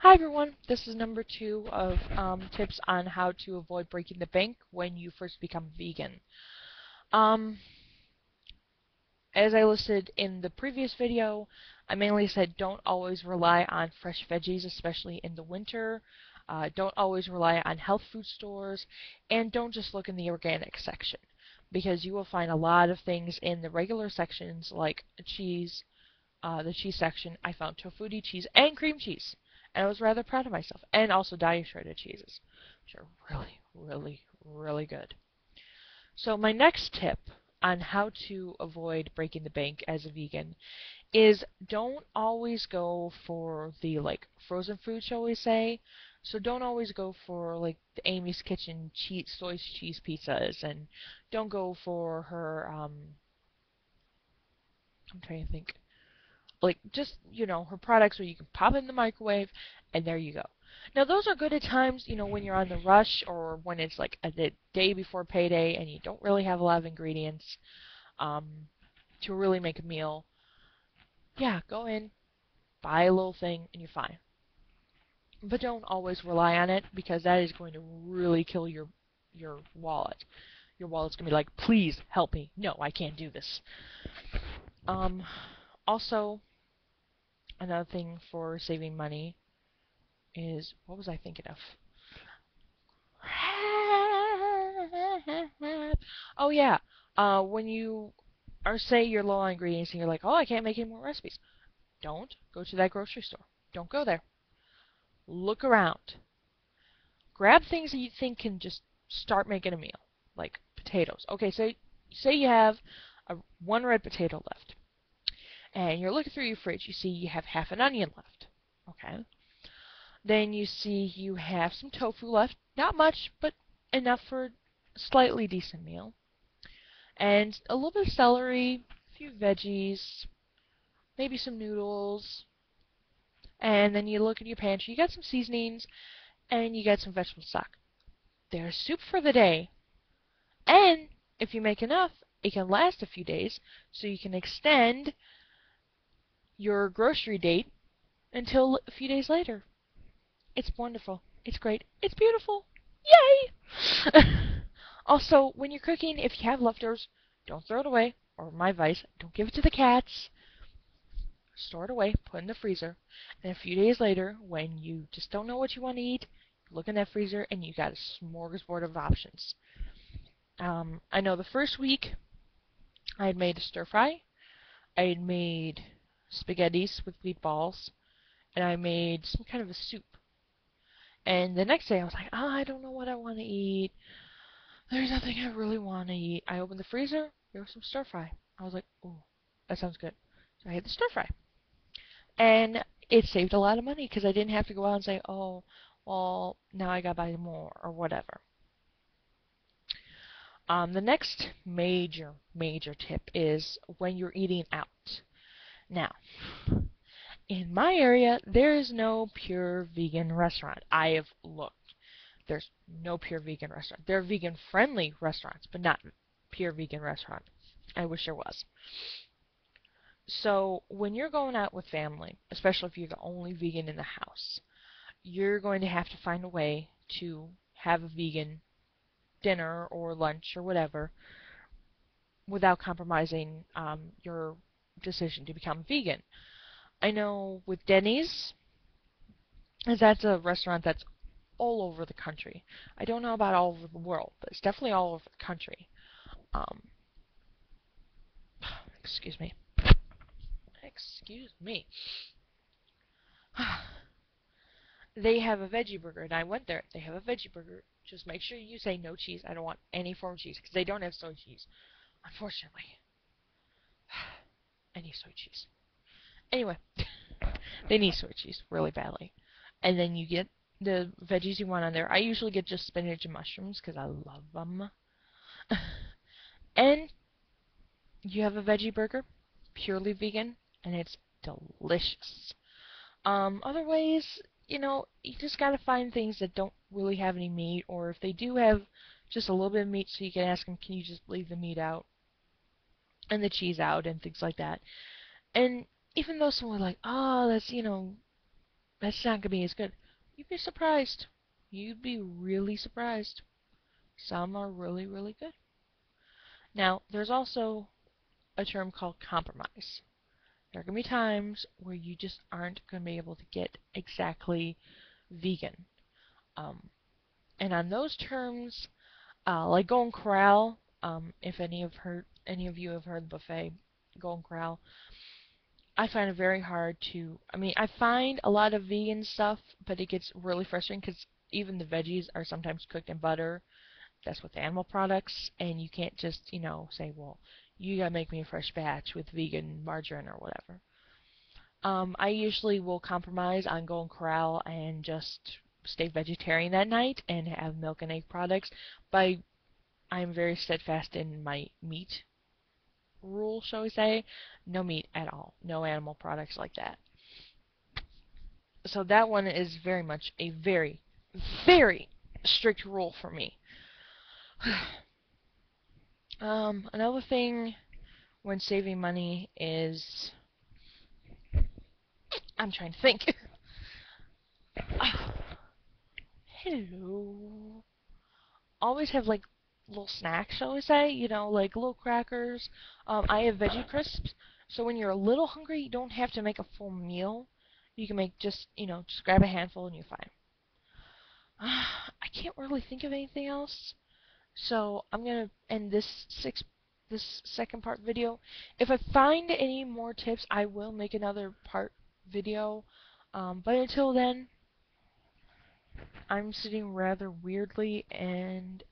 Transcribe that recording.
Hi everyone, this is number 2 of tips on how to avoid breaking the bank when you first become vegan. Um, as I listed in the previous video, I mainly said don't always rely on fresh veggies, especially in the winter. Don't always rely on health food stores, and don't just look in the organic section, because you will find a lot of things in the regular sections like cheese, the cheese section. I found tofu cheese and cream cheese, and I was rather proud of myself. And also diet shredded cheeses, which are really good. So my next tip on how to avoid breaking the bank as a vegan is don't always go for the frozen food, shall we say. So don't always go for like the Amy's Kitchen soy cheese pizzas, and don't go for her I'm trying to think, like just her products where you can pop it in the microwave and there you go. Now those are good at times, when you're on the rush or when it's like the day before payday and you don't really have a lot of ingredients um, to really make a meal. Yeah, go in, buy a little thing, and you're fine. But don't always rely on it, because that is going to really kill your wallet. Your wallet's going to be like, please help me. No, I can't do this. Um, Also, another thing for saving money is, what was I thinking of? Oh yeah, when you are, say you're low on ingredients and you're like, oh, I can't make any more recipes. Don't go to that grocery store. Don't go there. Look around. Grab things that you think can just start making a meal, like potatoes. Okay, so say you have one red potato left, and you're looking through your fridge. You see you have half an onion left. Okay. Then you see you have some tofu left. Not much, but enough for a slightly decent meal. And a little bit of celery, a few veggies, maybe some noodles. And then you look in your pantry, you got some seasonings, and you got some vegetable stock. There's soup for the day. And if you make enough, it can last a few days, so you can extend your grocery date until a few days later. It's wonderful. It's great. It's beautiful. Yay! Also, when you're cooking, if you have leftovers, don't throw it away. Or my advice, don't give it to the cats. Store it away, put it in the freezer. And a few days later, when you just don't know what you want to eat, look in that freezer and you got a smorgasbord of options. I know the first week I had made a stir fry. I had made spaghettis with meatballs, and I made some kind of a soup. And the next day I was like, oh, I don't know what I want to eat. There's nothing I really want to eat. I opened the freezer. There was some stir fry. I was like, ooh, that sounds good. So I had the stir fry. And it saved a lot of money because I didn't have to go out and say, oh, well, now I got to buy more or whatever. The next major tip is when you're eating out. Now, in my area, there is no pure vegan restaurant. I have looked. There's no pure vegan restaurant. There are vegan-friendly restaurants, but not pure vegan restaurant. I wish there was. So when you're going out with family, especially if you're the only vegan in the house, you're going to have to find a way to have a vegan dinner or lunch or whatever without compromising your decision to become vegan. I know with Denny's, as that's a restaurant that's all over the country. I don't know about all over the world, but it's definitely all over the country. Um, excuse me. Excuse me. They have a veggie burger, and I went there. They have a veggie burger. Just make sure you say no cheese. I don't want any form of cheese, because they don't have soy cheese, unfortunately. I need soy cheese. Anyway, they need soy cheese really badly. And then you get the veggies you want on there. I usually get just spinach and mushrooms because I love them. And you have a veggie burger, purely vegan, and it's delicious. Other ways, you just gotta find things that don't really have any meat, or if they do have just a little bit of meat, so you can ask them, can you just leave the meat out and the cheese out and things like that. And even though someone like, oh, that's, That's not going to be as good. You'd be surprised. You'd be really surprised. Some are really, really good. Now, there's also a term called compromise. There are going to be times where you just aren't going to be able to get exactly vegan. Um, and on those terms, like Golden Corral, if any of you have heard the buffet, Golden Corral, I find it very hard to. I mean, I find a lot of vegan stuff, but it gets really frustrating because even the veggies are sometimes cooked in butter. That's with animal products, and you can't just, say, well, you gotta make me a fresh batch with vegan margarine or whatever. I usually will compromise on Golden Corral and just stay vegetarian that night and have milk and egg products. But I'm very steadfast in my meat rule, shall we say. No meat at all. No animal products like that. So that one is very much a very, very strict rule for me. Another thing when saving money is, I'm trying to think. Hello. Always have like little snacks, shall we say? Like little crackers. I have veggie crisps, so when you're a little hungry, you don't have to make a full meal. You can make just grab a handful and you're fine. I can't really think of anything else, so I'm gonna end this second part video. If I find any more tips, I will make another part video. But until then, I'm sitting rather weirdly, and